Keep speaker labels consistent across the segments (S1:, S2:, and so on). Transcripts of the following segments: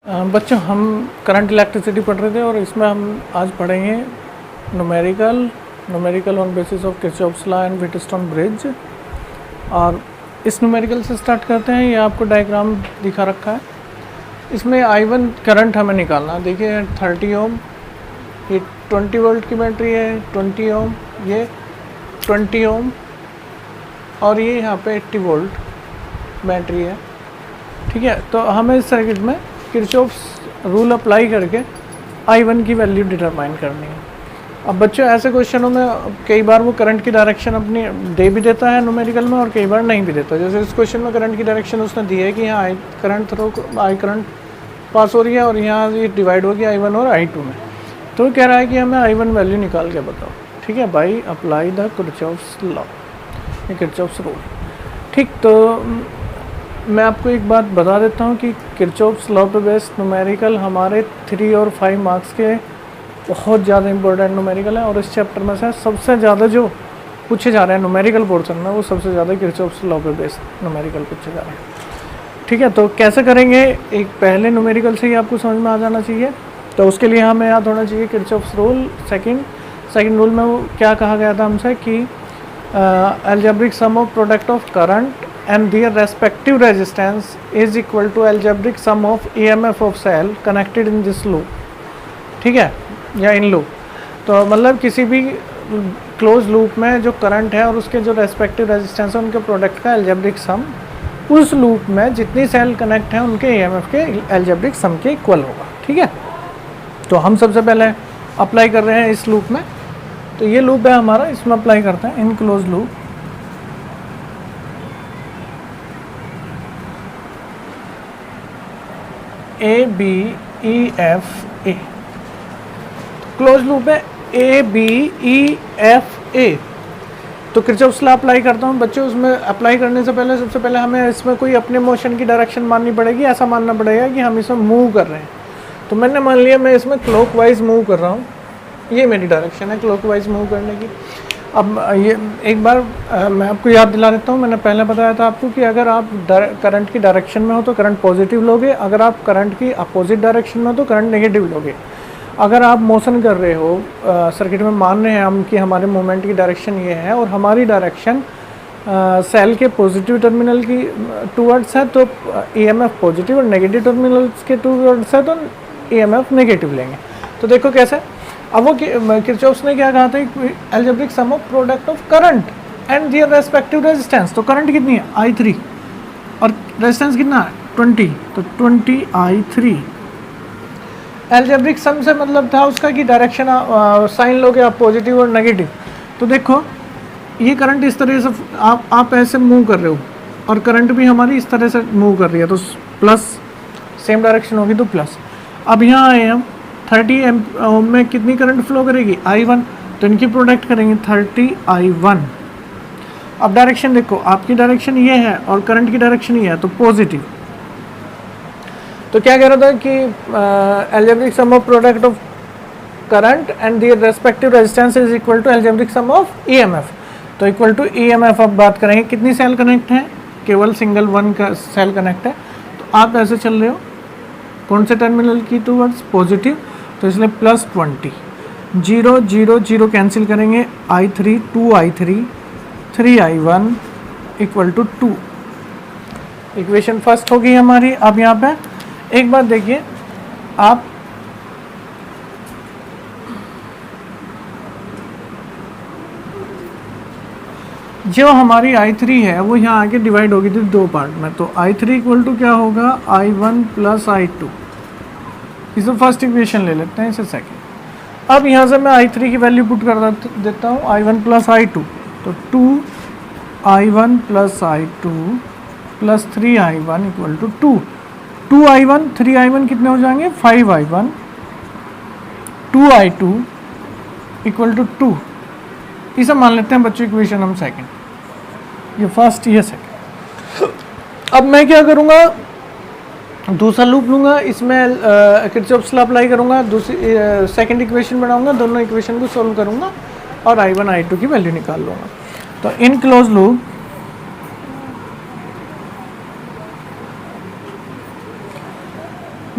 S1: बच्चों हम current electricity पढ़ रहे थे और इसमें हम आज पढ़ेंगे numerical on basis of Kirchhoff's law and Wheatstone bridge. और इस न्यूमेरिकल से स्टार्ट करते हैं। ये आपको डायग्राम दिखा रखा है। इसमें I1 करंट हमें निकालना है। देखिए 30 ओम, ये 20 वोल्ट की बैटरी है, 20 ओम, ये 20 ओम और ये यहाँ पे 80 वोल्ट बैटरी है। ठीक है, तो हमें इस सर्किट में किरचॉफ्स रूल अप्लाई करके I1 की वैल्यू डिटरमाइन करनी है। अब बच्चों ऐसे क्वेश्चनों में कई बार वो करंट की डायरेक्शन अपनी दे भी देता है न्यूमेरिकल में और कई बार नहीं भी देता। जैसे इस क्वेश्चन में करंट की डायरेक्शन उसने दी है कि यहाँ आई करंट पास हो रही है और यहाँ ये डिवाइड हो गया I1 और I2 में। तो कह रहा है कि हमें I1 वैल्यू निकाल के बताओ। ठीक है, by apply the Kirchhoff's law, Kirchhoff's rule. ठीक, तो मैं आपको एक बात बता देता हूँ कि किरचॉफ्स लॉ पे बेस्ड न्यूमेरिकल हमारे 3 और 5 मार्क्स के बहुत ज़्यादा इंपॉर्टेंट न्यूमेरिकल है और इस चैप्टर में से सबसे ज़्यादा जो पूछे जा रहे हैं न्यूमेरिकल पोर्शन में वो सबसे ज़्यादा किरचॉफ्स लॉ पे बेस्ड न्यूमेरिकल पूछे जा रहे हैं। ठीक है, तो कैसे करेंगे, एक पहले न्यूमेरिकल से ही आपको समझ में आ जाना चाहिए। तो उसके लिए हमें याद होना चाहिए किरचॉफ्स रूल। सेकेंड रूल में वो क्या कहा गया था हमसे कि algebraic sum of product of current and their respective resistance is equal to algebraic sum of EMF of cell connected in this loop। ठीक है, या इन लूप। तो मतलब किसी भी क्लोज लूप में जो करंट है और उसके जो रेस्पेक्टिव रेजिस्टेंस है उनके प्रोडक्ट का एल्जेब्रिक सम उस लूप में जितनी सेल कनेक्ट हैं उनके EMF के एल्जेब्रिक सम के इक्वल होगा। ठीक है, तो हम सबसे पहले अप्लाई कर रहे हैं इस लूप में। तो ये लूप है हमारा, इसमें अप्लाई करते हैं in close loop. A B E F A, close loop है ए बी ई एफ ए। तो किरचॉफ्स लॉ अप्लाई करता हूँ बच्चों। उसमें अप्लाई करने से पहले सबसे पहले हमें इसमें कोई अपने मोशन की डायरेक्शन माननी पड़ेगी। ऐसा मानना पड़ेगा कि हम इसमें मूव कर रहे हैं। तो मैंने मान लिया मैं इसमें क्लॉकवाइज मूव कर रहा हूँ, ये मेरी डायरेक्शन है क्लॉकवाइज मूव करने की। अब ये एक बार मैं आपको याद दिला देता हूँ। मैंने पहले बताया था आपको कि अगर आप करंट की डायरेक्शन में हो तो करंट पॉजिटिव लोगे, अगर आप करंट की अपोजिट डायरेक्शन में हो तो करंट नेगेटिव लोगे। अगर आप मोशन कर रहे हो सर्किट में, मान रहे हैं हम कि हमारे मूवमेंट की डायरेक्शन ये है और हमारी डायरेक्शन सेल के पॉजिटिव टर्मिनल की टूवर्ड्स है तो EMF पॉजिटिव और नेगेटिव टर्मिनल्स के टूवर्ड्स है तो EMF नेगेटिव लेंगे। तो देखो कैसे। अब वो किरचॉफ्स ने क्या कहा था, algebraic sum of product of current and their respective resistance. तो करंट कितनी है I3 और रेजिस्टेंस कितना है 20, तो 20I3। अलजेब्रिक सम से मतलब था उसका कि डायरेक्शन साइन लोगे आप पॉजिटिव और नेगेटिव। तो देखो ये करंट इस तरह से आप ऐसे मूव कर रहे हो और करंट भी हमारी इस तरह से मूव कर रही है तो प्लस, सेम डायरेक्शन होगी तो प्लस। अब यहाँ आए हम 30 ओम में कितनी करंट फ्लो करेगी I1, तो इनकी प्रोडक्ट करेंगे 30I1। अब डायरेक्शन देखो, आपकी डायरेक्शन ये है और करंट की डायरेक्शन ये है तो पॉजिटिव। तो क्या कह रहा था कि algebraic sum of product of current and their respective resistance is equal to algebraic sum of EMF। तो इक्वल टू EMF अब बात करेंगे कितनी सेल कनेक्ट है, केवल सिंगल वन का सेल कनेक्ट है। तो आप ऐसे चल रहे हो कौन से टर्मिनल की टूवर्ड्स पॉजिटिव, तो इसलिए +20, 0 0 0 कैंसिल करेंगे, I3 2I3 3I1 equal to 2। Equation first होगी हमारी। अब यहाँ पे एक बात देखिए, आप जो हमारी I3 है वो यहाँ आके डिवाइड होगी थी 2 पार्ट में। तो I3 इक्वल टू क्या होगा I1 + I2। इसे फर्स्ट इक्वेशन ले लेते हैं, इसे सेकंड। अब यहाँ से मैं I3 की वैल्यू पुट कर देता हूँ I1 + I2। तो 2I1 + I2 + 3I1 equal to 2। 2I1 3I1 कितने हो जाएंगे 5I1, 2I2 इक्वल टू 2। इसे मान लेते हैं बच्चों इक्वेशन हम सेकंड, ये फर्स्ट ये सेकंड। अब मैं क्या करूँगा, दूसरा लूप लूँगा, इसमें किरचॉफ्स लॉ अप्लाई करूँगा, दूसरी सेकंड इक्वेशन बनाऊँगा, दोनों इक्वेशन को सोल्व करूँगा और I1 I2 की वैल्यू निकाल लूँगा। तो in close loop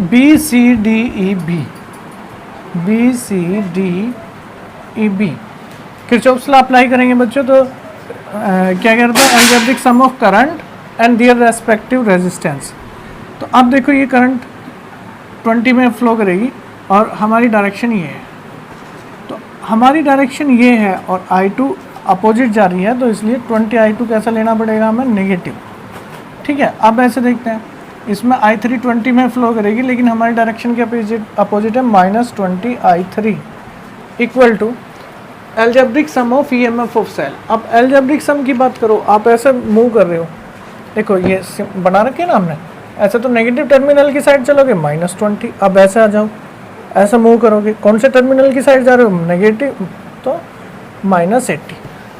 S1: B C D E B, B C D E B, Kirchhoff's law apply करेंगे बच्चों। तो क्या कहते हैं, algebraic sum of current and their respective resistance. तो अब देखो ये करंट 20 में फ्लो करेगी और हमारी डायरेक्शन ये है, तो हमारी डायरेक्शन ये है और I2 अपोजिट जा रही है, तो इसलिए 20 I2 कैसा लेना पड़ेगा हमें, नेगेटिव। ठीक है, अब ऐसे देखते हैं, इसमें I3 20 में फ्लो करेगी लेकिन हमारी डायरेक्शन के अपोजिट है -20 I3 equal to algebraic sum of EMF of cell. अब एल्जेब्रिक सम की बात करो, आप ऐसे मूव कर रहे हो, देखो ये बना रखे ना हमने, ऐसे तो नेगेटिव टर्मिनल की साइड चलोगे -20, अब ऐसे आ जाओ, ऐसे मूव करोगे, कौन से टर्मिनल की साइड जा रहे हो, नेगेटिव, तो -80,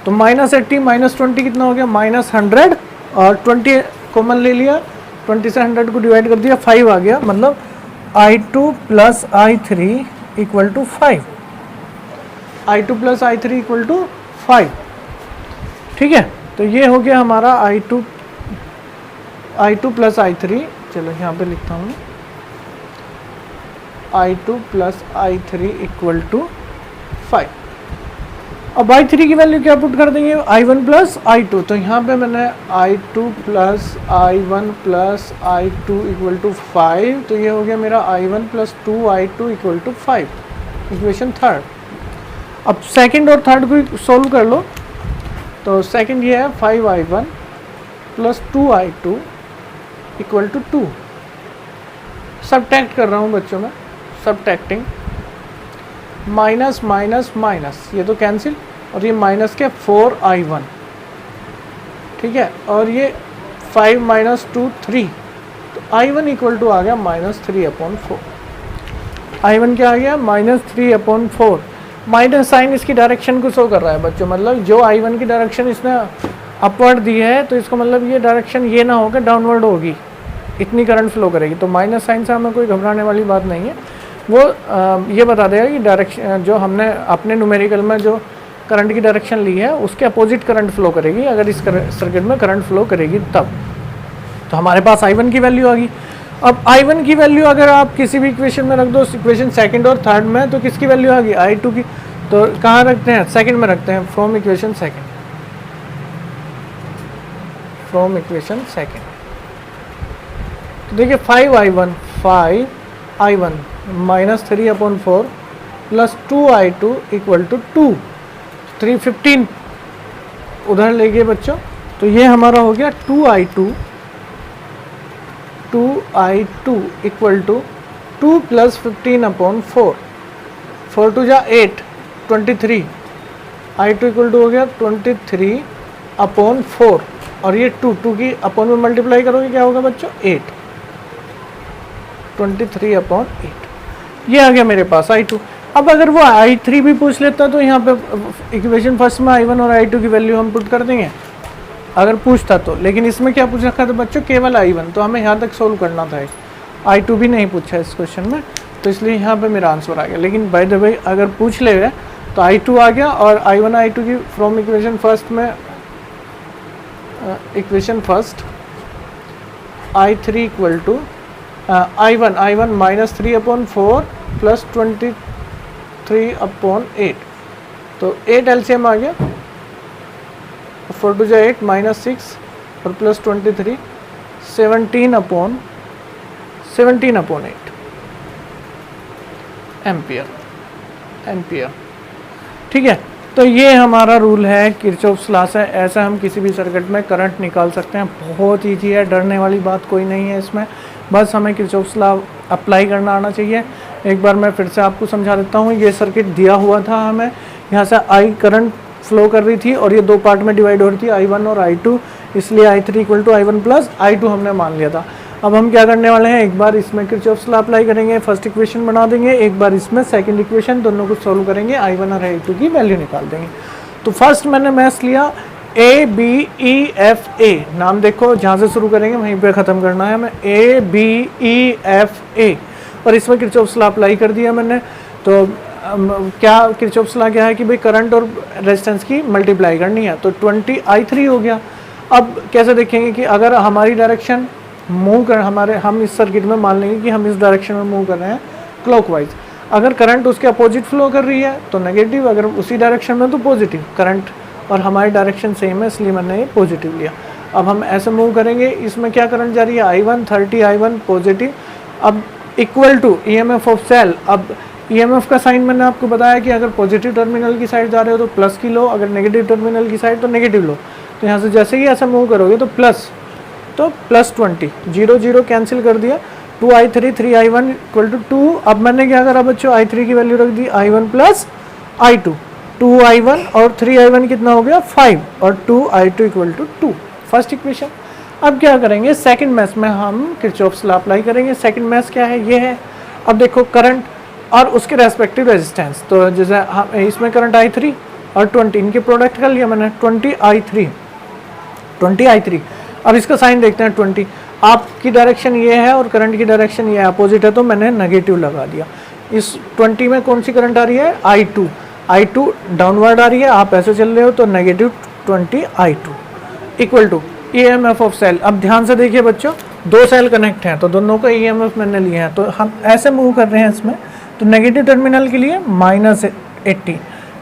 S1: तो -80 -20 कितना हो गया, -100, और 20 कॉमन ले लिया, 20 से 100 को डिवाइड कर दिया, 5 आ गया, मतलब I2 plus I3 equal to 5, I2 plus I3 equal to 5। ठीक है, तो ये हो गया हमारा I2 प्लस I3, चलो यहाँ पे लिखता हूँ, I2 plus I3 equal to 5। अब I3 की वैल्यू क्या पुट कर देंगे, I1 प्लस I2, तो यहाँ पे मैंने I2 plus I1 plus I2 equal to 5, तो ये हो गया मेरा I1 plus 2I2 equal to 5, equation third. अब सेकंड और थर्ड को सोल्व कर लो, तो सेकंड ये है 5I1 plus 2I2 equal to 2। Subtract कर रहा हूँ बच्चों में, सबट्रैक्टिंग, माइनस माइनस माइनस, ये तो कैंसिल, और ये माइनस के 4I1, ठीक है, और ये 5 माइनस 2 3, तो I1 इक्वल टू आ गया -3/4। I1 क्या आ गया, -3/4। माइनस साइन इसकी डायरेक्शन को शो कर रहा है बच्चों, मतलब जो I1 की डायरेक्शन इसने अपवर्ड दी है, तो इसका मतलब ये डायरेक्शन ये ना होकर डाउनवर्ड होगी, इतनी करंट फ्लो करेगी। तो माइनस साइन से हमें कोई घबराने वाली बात नहीं है, वो ये बता देगा कि डायरेक्शन जो हमने अपने न्यूमेरिकल में जो करंट की डायरेक्शन ली है उसके अपोजिट करंट फ्लो करेगी, अगर इस सर्किट में करंट फ्लो करेगी तब। तो हमारे पास I1 की वैल्यू आ गई। अब I1 की वैल्यू अगर आप किसी भी इक्वेशन में रख दो, इक्वेशन सेकंड और थर्ड में, तो किसकी वैल्यू आ गई, I2 की। तो कहाँ रखते हैं, सेकंड में रखते हैं, from equation second, from equation second. तो देखिए 5I1 -3/4 plus 2I2 equal to 2, 315 उधर ले गए बच्चों, तो ये हमारा हो गया 2I2 इक्वल टू 2 प्लस 15/4, 4 2 जा 8, 23, I2 इक्वल टू हो गया 23/4, और ये 2 की अपॉन में मल्टीप्लाई करोगे क्या होगा बच्चों, 8, 23/8, ये आ गया मेरे पास I2। अब अगर वो I3 भी पूछ लेता तो यहाँ पे इक्वेशन फर्स्ट में I1 और I2 की वैल्यू हम पुट कर देंगे, अगर पूछता तो। लेकिन इसमें क्या पूछ रखा था बच्चों, केवल I1, तो हमें यहाँ तक सोल्व करना था, I2 भी नहीं पूछा इस क्वेश्चन में, तो इसलिए यहाँ पे मेरा आंसर आ गया। लेकिन बाय द वे अगर पूछ ले तो I2 आ गया, और I1 I2 की फ्रॉम इक्वेशन फर्स्ट में, equation first I3 equal to I1 -3/4 plus 23/8, तो 8 LCM आ गया, 4 2 जा 8, -6 और प्लस 23, 17/8 एम्पियर। ठीक है, तो ये हमारा रूल है, किरचॉफ्स लॉ है, ऐसा हम किसी भी सर्किट में करंट निकाल सकते हैं। बहुत ईजी है, डरने वाली बात कोई नहीं है इसमें, बस हमें किरचॉफ्स लॉ अप्लाई करना आना चाहिए। एक बार मैं फिर से आपको समझा देता हूँ, ये सर्किट दिया हुआ था हमें, यहाँ से I करंट फ्लो कर रही थी और ये दो पार्ट में डिवाइड हो रही थी, I1 और I2, इसलिए I3 equal to I1 plus I2 हमने मान लिया था। अब हम क्या करने वाले हैं, एक बार इसमें किरचॉफ्स लॉ अप्लाई करेंगे, फर्स्ट इक्वेशन बना देंगे, एक बार इसमें सेकंड इक्वेशन, दोनों को सॉल्व करेंगे, I1 और I2 की वैल्यू निकाल देंगे। तो फर्स्ट मैंने मैथ्स लिया ABEFA, नाम देखो जहाँ से शुरू करेंगे वहीं पे ख़त्म करना है हमें, ABEFA, और इसमें किरचॉफ्स लॉ अप्लाई कर दिया मैंने। तो क्या किरचॉफ्स लॉ क्या है कि भाई करंट और रेजिस्टेंस की मल्टीप्लाई करनी है, तो 20 I3 हो गया। अब कैसे देखेंगे कि अगर हमारी डायरेक्शन मूव कर हम इस सर्किट में मान लेंगे कि हम इस डायरेक्शन में मूव कर रहे हैं क्लॉकवाइज। अगर करंट उसके अपोजिट फ्लो कर रही है तो नेगेटिव, अगर उसी डायरेक्शन में तो पॉजिटिव। करंट और हमारी डायरेक्शन सेम है इसलिए मैंने ये पॉजिटिव लिया। अब हम ऐसे मूव करेंगे, इसमें क्या करंट जा रही है I1 30 I1 पॉजिटिव। अब equal to EMF of cell. अब EMF का साइन मैंने आपको बताया कि अगर पॉजिटिव टर्मिनल की साइड जा रहे हो तो प्लस की लो, अगर नेगेटिव टर्मिनल की साइड तो नेगेटिव लो। तो यहाँ से जैसे ही ऐसा मूव करोगे तो प्लस 20, 0 0 कैंसिल कर दिया, 2I3 3I1 इक्वल टू 2। अब मैंने क्या करा बच्चों, I3 की वैल्यू रख दी I1 प्लस I2, 2I1 और 3I1 कितना हो गया 5 और 2I2 equal to 2, first equation. अब क्या करेंगे, सेकंड मैश में हम किरचॉफ्स लॉ अप्लाई करेंगे। सेकंड मैश क्या है, ये है। अब देखो करंट और उसके रेस्पेक्टिव रेजिस्टेंस, तो जैसे इसमें करंट I3 और 20 इनके प्रोडक्ट कर लिया मैंने, 20I3। अब इसका साइन देखते हैं 20। आपकी डायरेक्शन ये है और करंट की डायरेक्शन ये अपोजिट है तो मैंने नेगेटिव लगा दिया। इस 20 में कौन सी करंट आ रही है, I2 डाउनवर्ड आ रही है, आप ऐसे चल रहे हो तो negative 20I2 equal to EMF of cell. अब ध्यान से देखिए बच्चों, दो सेल कनेक्ट हैं तो दोनों का EMF मैंने लिए हैं, तो हम ऐसे मूव कर रहे हैं इसमें, तो नेगेटिव टर्मिनल के लिए -80,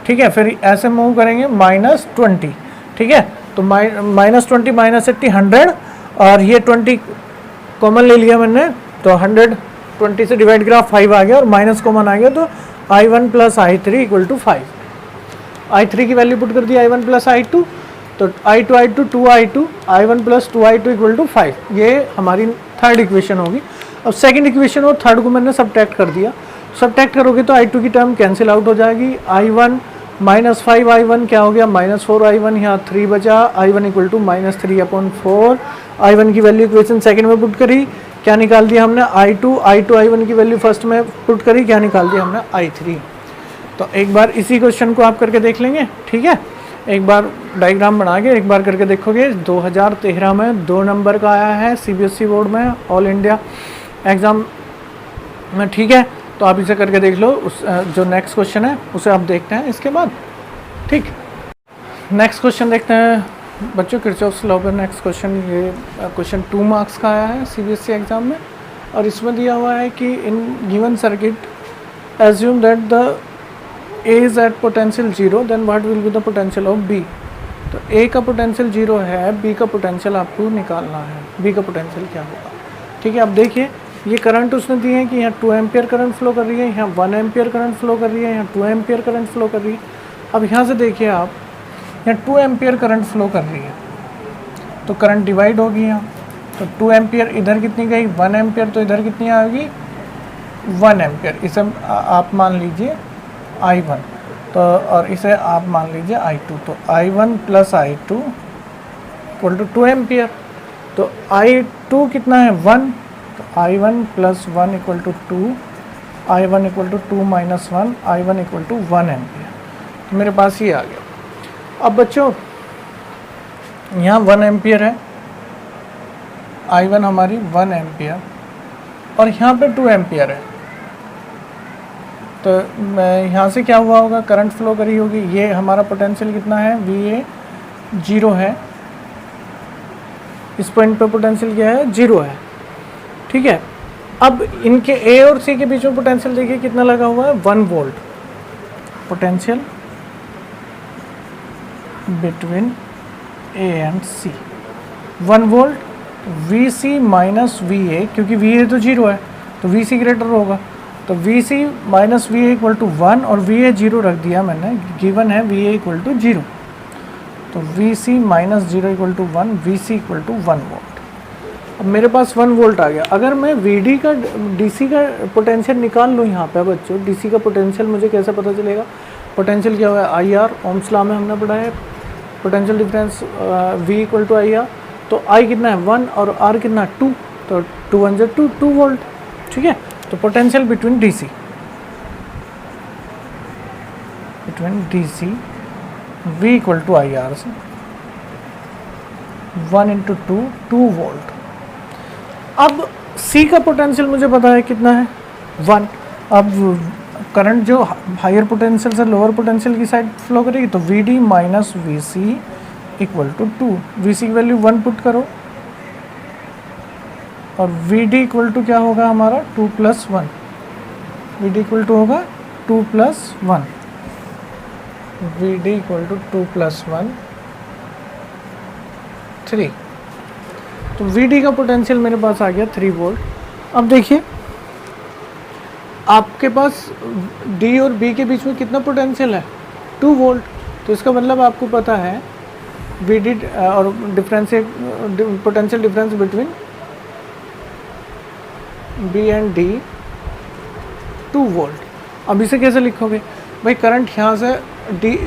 S1: ठीक है। फिर ऐसे मूव करेंगे -20, ठीक है। तो -20 -80 100, और ये 20 कॉमन ले लिया मैंने तो 120 से डिवाइड करा 5 आ गया और माइनस कॉमन आ गया, तो I1 plus I3 equal to 5। I3 की वैल्यू पुट कर दी I1 प्लस I2, तो I2 2I2, I1 plus 2I2 equal to 5। ये हमारी थर्ड इक्वेशन होगी। अब सेकंड इक्वेशन और थर्ड को मैंने सबट्रैक्ट कर दिया। सबट्रैक्ट करोगे तो I2 की टर्म कैंसिल आउट हो जाएगी। I1 -5I1 क्या हो गया, -4I1, यहाँ 3 बचा। I1 equal to -3/4। I1 की वैल्यू इक्वेशन सेकंड में पुट करी, क्या निकाल दिया हमने I2 I1 की वैल्यू फर्स्ट में पुट करी, क्या निकाल दिया हमने I3। तो एक बार इसी क्वेश्चन को आप करके देख लेंगे, ठीक है। एक बार डायग्राम बना के एक बार करके देखोगे। 2013 में 2 नंबर का आया है CBSE बोर्ड में, ऑल इंडिया एग्ज़ाम में, ठीक है। तो आप इसे करके देख लो। उस जो नेक्स्ट क्वेश्चन है उसे आप देखते हैं इसके बाद, ठीक। नेक्स्ट क्वेश्चन देखते हैं बच्चों, किरचॉफ्स लॉ पर नेक्स्ट क्वेश्चन। ये क्वेश्चन 2 मार्क्स का आया है CBSE एग्ज़ाम में, और इसमें दिया हुआ है कि in given circuit assume that the A is at potential 0, then what will be the potential of B। तो A का पोटेंशियल 0 है, B का पोटेंशियल आपको निकालना है, B का पोटेंशियल क्या होगा, ठीक है। अब देखिए ये करंट उसने दिए हैं कि यहाँ 2 एम्पियर करंट फ्लो कर रही है, यहाँ 1 एम्पियर करंट फ्लो कर रही है, यहाँ 2 एम्पियर करंट फ्लो कर रही है। अब यहाँ से देखिए आप, यहाँ 2 एम्पियर करंट फ्लो कर रही है तो करंट डिवाइड होगी यहाँ, तो 2 एम्पियर इधर कितनी गई, 1 एम्पियर, तो इधर कितनी आएगी 1 एम्पियर। इसे आप मान लीजिए I1, तो और इसे आप मान लीजिए I2, तो I1 plus I2 equal to 2 ampere. तो I2 कितना है 1, तो I1 plus 1 equal to 2, I1 equal to 2 minus 1, I1 equal to 1 ampere. तो मेरे पास ये आ गया। अब बच्चों यहाँ 1 एम्पियर है, I1 हमारी 1 एम्पियर, और यहाँ पे 2 एम्पियर है। तो यहाँ से क्या हुआ होगा, करंट फ्लो करी होगी। ये हमारा पोटेंशियल कितना है, VA 0 है, इस पॉइंट पे पोटेंशियल क्या है 0 है, ठीक है। अब इनके A और C के बीच में पोटेंशियल देखिए कितना लगा हुआ है 1 volt. Potential between A and C 1 volt. VC minus VA, क्योंकि VA तो 0 है तो VC ग्रेटर होगा, तो VC minus VA equal to 1, और VA 0 रख दिया मैंने, गिवन है VA इक्वल टू 0, तो VC minus 0 equal to 1, VC equal to 1 volt. अब मेरे पास 1 वोल्ट आ गया। अगर मैं VD का DC का पोटेंशियल निकाल लूँ यहाँ पे बच्चों, DC का पोटेंशियल मुझे कैसे पता चलेगा, पोटेंशियल क्या हुआ है IR, ओम्स लॉ में हमने पढ़ा है potential difference V equal to IR। तो I कितना है 1 और R कितना 2, तो 2 1 2 वोल्ट, ठीक है। तो potential between DC V equal to IR से 1 इंटू 2 वोल्ट। अब C का पोटेंशियल मुझे पता है कितना है 1। अब करंट जो हायर पोटेंशियल से लोअर पोटेंशियल की साइड फ्लो करेगी, तो VD minus VC equal to 2। VC की वैल्यू 1 पुट करो, और वी डी इक्वल टू क्या होगा हमारा 2+1, वी डी इक्वल टू होगा 2+1, वी डी इक्वल टू 2+1 3। तो वी डी का पोटेंशियल मेरे पास आ गया 3 वोल्ट। अब देखिए आपके पास डी और बी के बीच में कितना पोटेंशियल है 2 वोल्ट। तो इसका मतलब आपको पता है वी डी और difference potential difference between B and D 2 volt. अब इसे कैसे लिखोगे भाई, करंट यहाँ से डी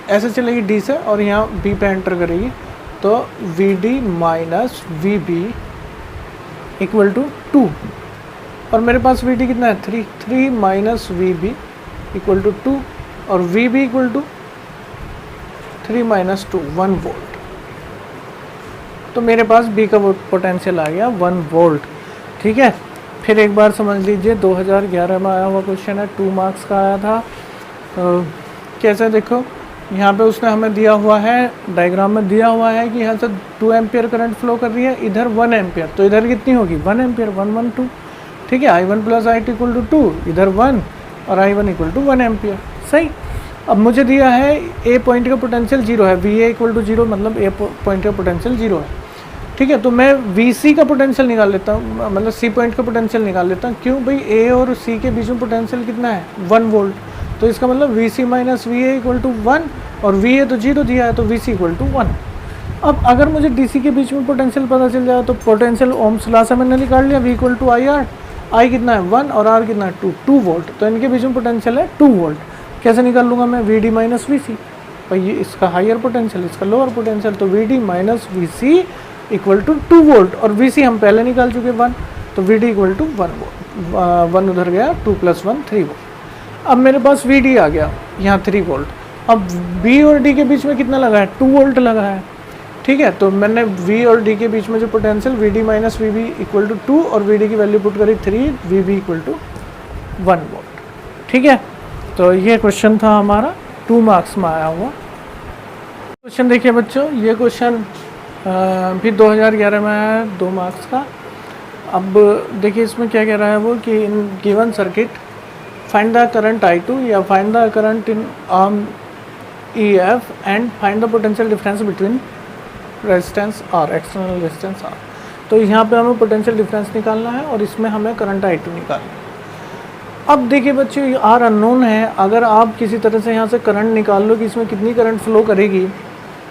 S1: ऐसे चलेगी डी से और यहाँ बी पे एंटर करेगी, तो V D minus V B equal to 2, और मेरे पास वी डी कितना है 3 minus V B equal to 2, और V B equal to 3 minus 2 1 volt. तो मेरे पास बी का पोटेंशियल आ गया 1 वोल्ट। ठीक है, फिर एक बार समझ लीजिए 2011 में आया हुआ क्वेश्चन है, 2 मार्क्स का आया था। कैसे देखो, यहाँ पे उसने हमें दिया हुआ है, डायग्राम में दिया हुआ है कि यहाँ से 2 एम्पियर करंट फ्लो कर रही है, इधर 1 एम्पियर, तो इधर कितनी होगी 1 एम्पियर 1 1 2। ठीक है, I1 plus I2 equal to 2, इधर 1 और I1 इक्वल टू 1 एम्पियर। सही। अब मुझे दिया है ए पॉइंट का पोटेंशियल 0 है, वी ए इक्वल टू 0, मतलब ए पॉइंट का पोटेंशियल 0 है। ठीक है, तो मैं वी सी का पोटेंशियल निकाल लेता हूँ, मतलब सी पॉइंट का पोटेंशियल निकाल लेता हूँ। क्यों भाई, ए और सी के बीच में पोटेंशियल कितना है 1 वोल्ट, तो इसका मतलब V C minus V A equal to 1, और वी ए तो 0 दिया है, तो वी सी इक्वल टू 1। अब अगर मुझे डी सी के बीच में पोटेंशियल पता चल जाए तो पोटेंशियल ओम्स लॉ से मैंने निकाल लिया, V equal to I R, I कितना है 1 और आर कितना है 2 वोल्ट, तो इनके बीच में पोटेंशियल है 2 वोल्ट। कैसे निकाल लूँगा मैं, V D minus V C, भाई ये इसका हायर पोटेंशियल, इसका लोअर पोटेंशियल, तो V D minus V C equal to 2 volt, और वी सी हम पहले निकाल चुके 1, तो V D equal to 1 volt, 1 उधर गया, 2 + 1 3 वोल्ट। अब मेरे पास वी डी आ गया यहाँ 3 वोल्ट। अब बी और डी के बीच में कितना लगा है 2 वोल्ट लगा है। ठीक है, तो मैंने वी और डी के बीच में जो potential V D minus V B equal to 2 और वी डी की वैल्यू पुट करी 3, V B equal to 1 volt. ठीक है, तो ये क्वेश्चन था हमारा 2 मार्क्स में आया हुआ क्वेश्चन। देखिए बच्चों, ये क्वेश्चन भी 2011 में आया है 2 मार्क्स का। अब देखिए इसमें क्या कह रहा है वो कि in given circuit find the current I2 या find the current in arm EF and find the potential difference between resistance R, external resistance R। तो यहाँ पे हमें पोटेंशियल डिफरेंस निकालना है और इसमें हमें करंट I2 निकालना है। अब देखिए बच्चों, ये R अननोन है, अगर आप किसी तरह से यहाँ से करंट निकाल लो कि इसमें कितनी करंट फ्लो करेगी,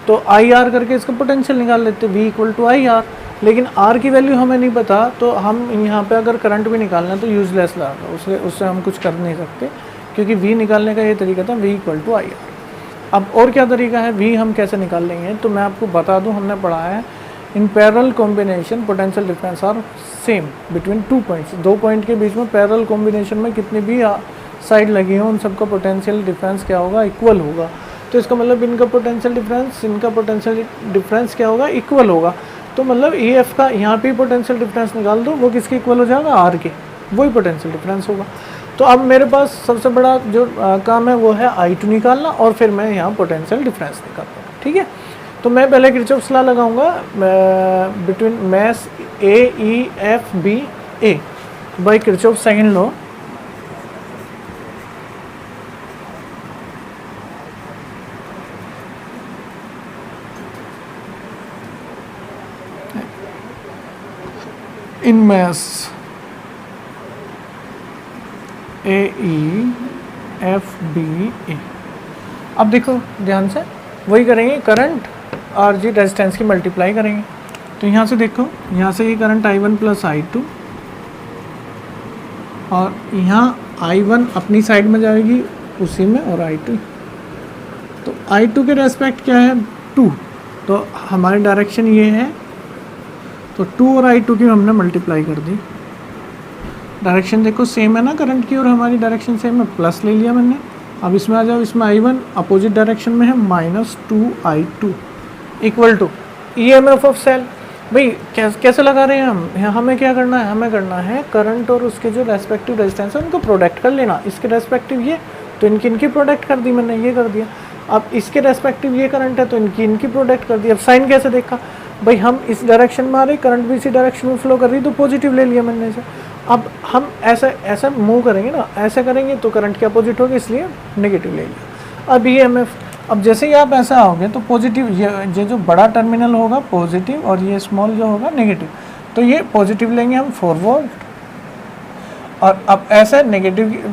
S1: तो IR करके इसका पोटेंशियल निकाल लेते, V इक्वल टू IR। लेकिन R की वैल्यू हमें नहीं पता, तो हम यहाँ पे अगर करंट भी निकालना है तो यूजलेस लगा, उससे हम कुछ कर नहीं सकते, क्योंकि V निकालने का ये तरीका था, V इक्वल टू IR। अब और क्या तरीका है, V हम कैसे निकाल लेंगे, तो मैं आपको बता दूँ, हमने पढ़ा है in parallel combination potential difference are same between 2 points. 2 point के बीच में पैरेलल कॉम्बिनेशन में कितनी भी साइड लगी हो, उन सबका पोटेंशियल डिफरेंस क्या होगा, इक्वल होगा। तो इसका मतलब इनका पोटेंशियल डिफरेंस क्या होगा, इक्वल होगा। तो मतलब EF का यहाँ पे पोटेंशियल डिफरेंस निकाल दो, वो किसके इक्वल हो जाएगा, R के, वही पोटेंशियल डिफरेंस होगा। तो अब मेरे पास सबसे बड़ा जो काम है वो है I2 निकालना, और फिर मैं यहाँ पोटेंशियल डिफरेंस निकालता हूँ। ठीक है, तो मैं पहले किरचॉफ्स लॉ लगाऊंगा between mesh AEFBA by Kirchhoff second law. In mesh AEFBA। अब देखो ध्यान से, वही करेंगे, करंट और जी रेजिस्टेंस की मल्टीप्लाई करेंगे। तो यहाँ से देखो, यहाँ से ये करंट I1 प्लस I2, और यहाँ I1 अपनी साइड में जाएगी उसी में, और I2, तो I2 के रेस्पेक्ट क्या है 2, तो हमारी डायरेक्शन ये है, तो 2 और I2 की हमने मल्टीप्लाई कर दी। डायरेक्शन देखो सेम है ना करंट की, और हमारी डायरेक्शन सेम है, प्लस ले लिया मैंने। अब इसमें आ जाओ, इसमें I1 अपोजिट डायरेक्शन में है, -2I2 equal to EMF of cell. भाई कैसे लगा रहे हैं हम, हमें क्या करना है, हमें करना है करंट और उसके जो रेस्पेक्टिव रेजिस्टेंस है उनको प्रोडक्ट कर लेना। इसके रेस्पेक्टिव ये, तो इनकी प्रोडक्ट कर दी मैंने, ये कर दिया। अब इसके रेस्पेक्टिव ये करंट है, तो इनकी प्रोडक्ट कर दी। अब साइन कैसे देखा, भाई हम इस डायरेक्शन में आ रहे, करंट भी इसी डायरेक्शन में फ्लो कर रही, तो पॉजिटिव ले लिया मैंने इसे। अब हम ऐसा ऐसा मूव करेंगे ना, ऐसा करेंगे तो करंट के अपोजिट होगा, इसलिए नेगेटिव ले लिया। अब EMF, अब जैसे ही आप ऐसा आओगे तो पॉजिटिव, ये जो बड़ा टर्मिनल होगा पॉजिटिव और ये स्मॉल जो होगा नेगेटिव, तो ये पॉजिटिव लेंगे हम 4 वोल्ट, और अब ऐसा नेगेटिव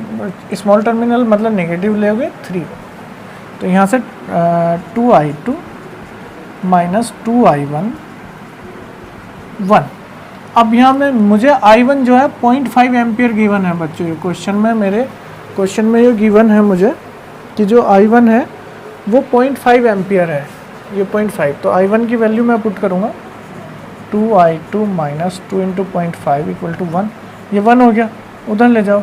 S1: स्मॉल टर्मिनल मतलब नेगेटिव लेंगे 3 वोल्ट। तो यहाँ से 2I2 माइनस 2I1 1। अब यहाँ में मुझे I1 जो है 0.5 एम्पियर गिवन है बच्चों, ये क्वेश्चन में, मेरे क्वेश्चन में ये गिवन है मुझे कि जो I1 है वो 0.5 एम्पियर है, ये 0.5। तो I1 की वैल्यू मैं पुट करूँगा 2I2 minus 2 into 0.5 equal to 1, ये 1 हो गया, उधर ले जाओ,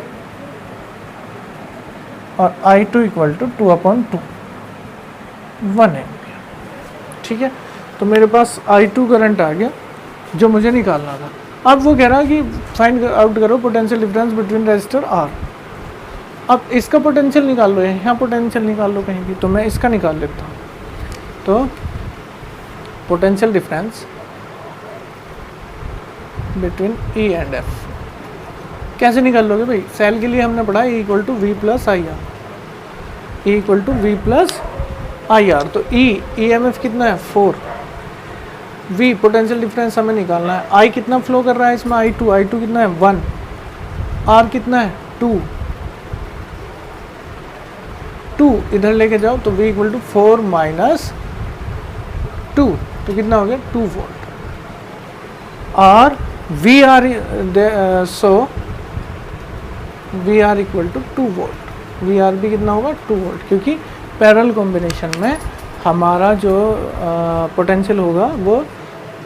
S1: और I2 इक्वल टू 2/2 1 एम्पियर। ठीक है, तो मेरे पास I2 करंट आ गया जो मुझे निकालना था। अब वो कह रहा कि फाइंड आउट करो potential difference between resistor R। अब इसका पोटेंशियल निकाल लो, यहाँ पोटेंशियल निकाल लो कहीं भी, तो मैं इसका निकाल लेता हूँ। तो potential difference between E and F कैसे निकाल लोगे भाई? सेल के लिए हमने पढ़ा E equal to V plus I R, E equal to V plus I R. तो EMF कितना है 4, V पोटेंशियल डिफरेंस हमें निकालना है, I कितना फ्लो कर रहा है इसमें I2 कितना है 1, R कितना है 2 इधर लेके जाओ, तो V इक्वल टू 4 माइनस 2, तो कितना हो गया 2 वोल्ट। और VR equal to 2 volt, VR भी कितना होगा 2 वोल्ट, क्योंकि पैरेलल कॉम्बिनेशन में हमारा जो पोटेंशियल होगा वो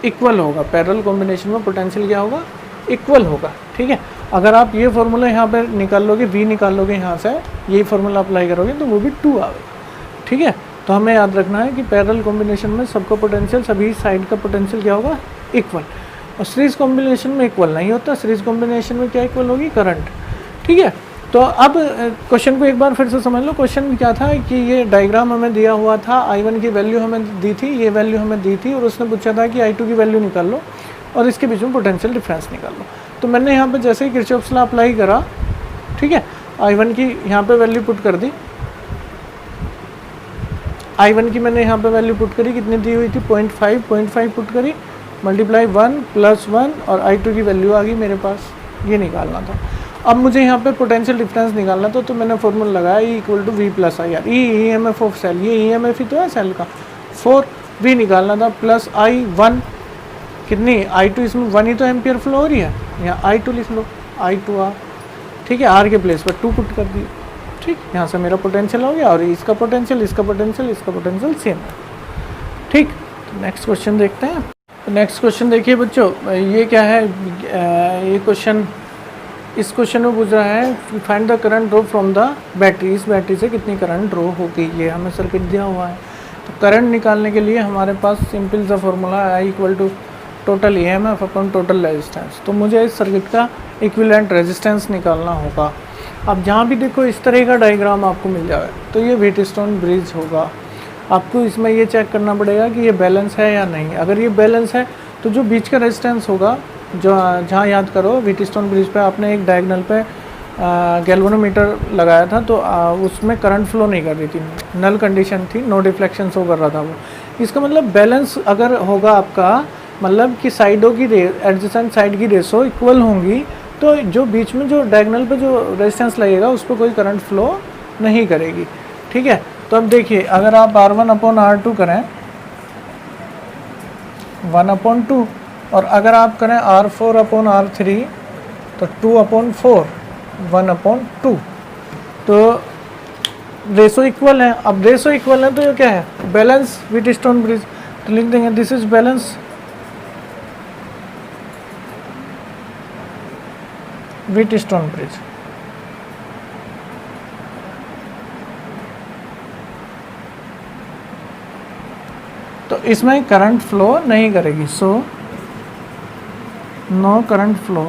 S1: इक्वल होगा। पैरेलल कॉम्बिनेशन में पोटेंशियल क्या होगा? इक्वल होगा। ठीक है, अगर आप ये फार्मूला यहाँ पे निकाल लोगे, V निकाल लोगे यहाँ से, यही फार्मूला अप्लाई करोगे तो वो भी 2 आएगा। ठीक है, तो हमें याद रखना है कि पैरेलल कॉम्बिनेशन में सबका पोटेंशियल, सभी साइड का पोटेंशियल क्या होगा? इक्वल। और सीरीज कॉम्बिनेशन में इक्वल नहीं होता, सीरीज कॉम्बिनेशन में क्या इक्वल होगी? करंट। ठीक है, तो अब क्वेश्चन को एक बार फिर से समझ लो। क्वेश्चन क्या था कि ये डायग्राम हमें दिया हुआ था, I1 की वैल्यू हमें दी थी, ये वैल्यू हमें दी थी, और उसने पूछा था कि I2 की वैल्यू निकाल लो और इसके बीच में पोटेंशियल डिफरेंस निकाल लो। तो मैंने यहाँ पे जैसे ही किरचॉफ्स लॉ अप्लाई करा, ठीक है, I1 की यहाँ पे वैल्यू पुट कर दी, I1 की मैंने यहाँ पे वैल्यू पुट करी, कितनी दी हुई थी 0.5 पुट करी, मल्टीप्लाई 1 प्लस 1, और I2 की वैल्यू आ गई मेरे पास, ये निकालना था। अब मुझे यहाँ पे पोटेंशियल डिफरेंस निकालना था, तो मैंने फॉर्मूला लगाया E equal to V plus I R, EMF of cell, ये EMF ही तो है सेल का, 4V निकालना था, प्लस I1 कितनी I2, इसमें 1 ही तो एम्पियर फ्लो हो रही है, यहाँ I2 लिख लो, I2R। ठीक है, R के प्लेस पर 2 पुट कर दिए। ठीक, यहाँ से मेरा पोटेंशियल हो गया, और इसका पोटेंशियल, इसका पोटेंशियल, इसका पोटेंशियल सेम है। ठीक, तो नेक्स्ट क्वेश्चन देखते हैं। नेक्स्ट क्वेश्चन देखिए बच्चों, ये क्या है, ये क्वेश्चन, इस क्वेश्चन में पूछ रहा है find the current draw from the battery, इस बैटरी से कितनी करंट ड्रॉ होगी, ये हमें सर्किट दिया हुआ है। तो करंट निकालने के लिए हमारे पास सिंपल सा फॉर्मूला है, I equal to total EMF upon total resistance. तो मुझे इस सर्किट का इक्विवेलेंट रेजिस्टेंस निकालना होगा। अब जहाँ भी देखो इस तरह का डायग्राम आपको मिल जाए, तो ये व्हीटस्टोन ब्रिज होगा। आपको इसमें ये चेक करना पड़ेगा कि ये बैलेंस है या नहीं। अगर ये बैलेंस है तो जो बीच का रेजिस्टेंस होगा, जो जहाँ याद करो व्हीटस्टोन ब्रिज पे आपने एक डायगोनल पे गैल्वेनोमीटर लगाया था, तो उसमें करंट फ्लो नहीं कर रही थी, नल कंडीशन थी, नो डिफ्लेक्शन शो कर रहा था वो। इसका मतलब बैलेंस अगर होगा आपका, मतलब कि साइडों की एडजेसेंट साइड की रेशो इक्वल होंगी, तो जो बीच में जो डायगोनल पे जो रेजिस्टेंस लगेगा उस पर कोई करंट फ्लो नहीं करेगी। ठीक है, तो अब देखिए, अगर आप R1/R2 करें 1/2, और अगर आप करें R4/R3 तो 2/4 1/2, तो रेशो इक्वल है। अब रेशो इक्वल है तो ये क्या है? Balance Wheatstone bridge. तो लिख देंगे this is balance Wheatstone bridge. तो इसमें करंट फ्लो नहीं करेगी, so no current flow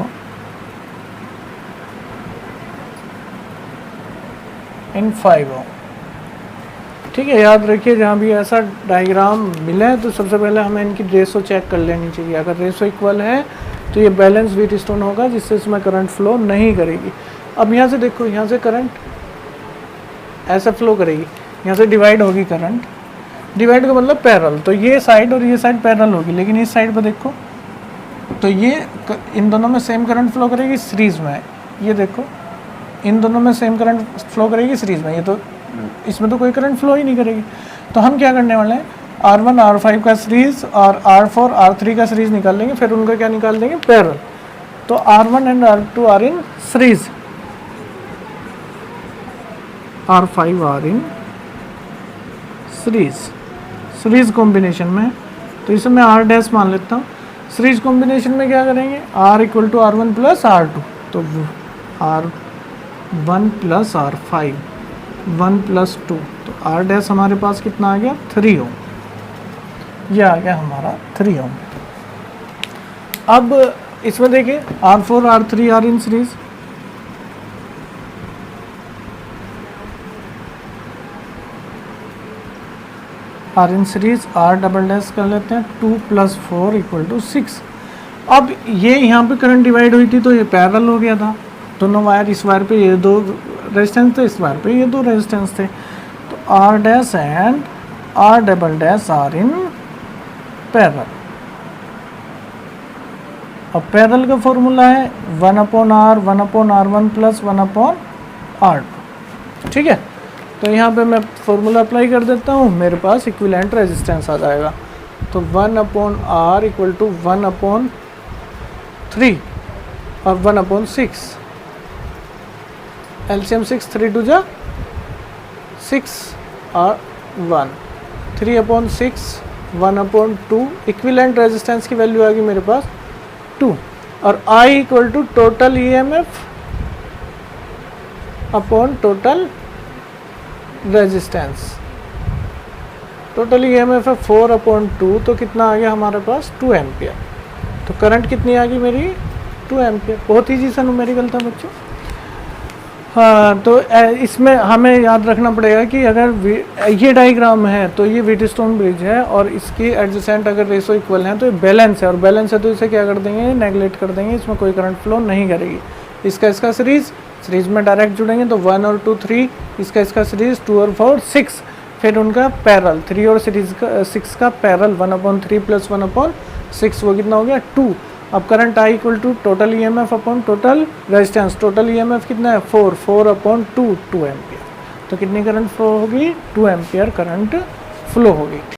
S1: in 5 ohm. ठीक है, याद रखिए जहाँ भी ऐसा डायग्राम मिले तो सबसे पहले हमें इनकी रेशो चेक कर लेनी चाहिए। अगर रेशो इक्वल है तो ये बैलेंस व्हीटस्टोन होगा, जिससे इसमें करंट फ्लो नहीं करेगी। अब यहाँ से देखो, यहाँ से करंट ऐसा फ्लो करेगी, यहाँ से डिवाइड होगी करंट, डिवाइड का मतलब पैरेलल, तो ये साइड और ये साइड पैरेलल होगी। लेकिन इस साइड पर देखो तो ये इन दोनों में सेम करंट फ्लो करेगी सीरीज में। ये देखो इन दोनों में सेम करंट फ्लो करेगी सीरीज में, ये तो इसमें तो कोई करंट फ्लो ही नहीं करेगी। तो हम क्या करने वाले हैं, R1 R5 का सीरीज और R4 R3 का सीरीज निकाल लेंगे, फिर उनका क्या निकाल देंगे, पैरेलल। तो R1 and R2 are in series, R5 are in series combination में। तो इसे मैं R डैश मान लेता हूँ। सीरीज कॉम्बिनेशन में क्या करेंगे, R equal to R1 plus R2, तो R1 प्लस R5 1 प्लस 2, तो R डैश हमारे पास कितना आ गया, 3 ओम। ये आ गया हमारा 3 ओम। अब इसमें देखिए R4 R3 are in series, are in series, R double dash कर लेते हैं, 2 प्लस 4 इक्वल टू 6। अब ये यहाँ पे करंट डिवाइड हुई थी तो ये पैरेलल हो गया था, दोनों वायर, इस वायर पे ये 2 रेजिस्टेंस थे, इस वायर पे ये 2 रेजिस्टेंस थे। तो R dash and R double dash are in parallel. अब पैरेलल का फॉर्मूला है 1/R 1/R1 प्लस 1/R2। ठीक है, तो यहाँ पे मैं फॉर्मूला अप्लाई कर देता हूँ, मेरे पास इक्विवेलेंट रेजिस्टेंस आ जाएगा। तो 1/R इक्वल टू 1/3 और 1/6, एलसीएम 6, 3 2 जा 6 और 1, 3/6 1/2, इक्विवेलेंट रेजिस्टेंस की वैल्यू आ गई मेरे पास 2। और I equal to total EMF upon total resistance. Total EMF है 4/2, तो कितना आ गया हमारे पास, 2 एम्पियर। तो करंट कितनी आ गई मेरी, 2 एम्पियर। बहुत ईजी सा न्यूमेरिकल था बच्चों। हाँ, तो इसमें हमें याद रखना पड़ेगा कि अगर ये डायग्राम है तो ये व्हीटस्टोन ब्रिज है और इसकी एडजेसेंट अगर रेशो इक्वल है तो ये बैलेंस है, और बैलेंस है तो इसे क्या कर देंगे, नेगलेक्ट कर देंगे, इसमें कोई करंट फ्लो नहीं करेगी। इसका सीरीज में डायरेक्ट जुड़ेंगे तो 1 और 2 3, इसका सीरीज 2 और 4 6, फिर उनका पैरेलल 3 और सीरीज का 6 का पैरेलल 1/3 प्लस 1/6, वो कितना हो गया 2। अब current I equal to total EMF upon total resistance, total EMF कितना है 4/2 2 एम्पियर। तो कितनी करंट फ्लो होगी, 2 एम्पियर करंट फ्लो होगी।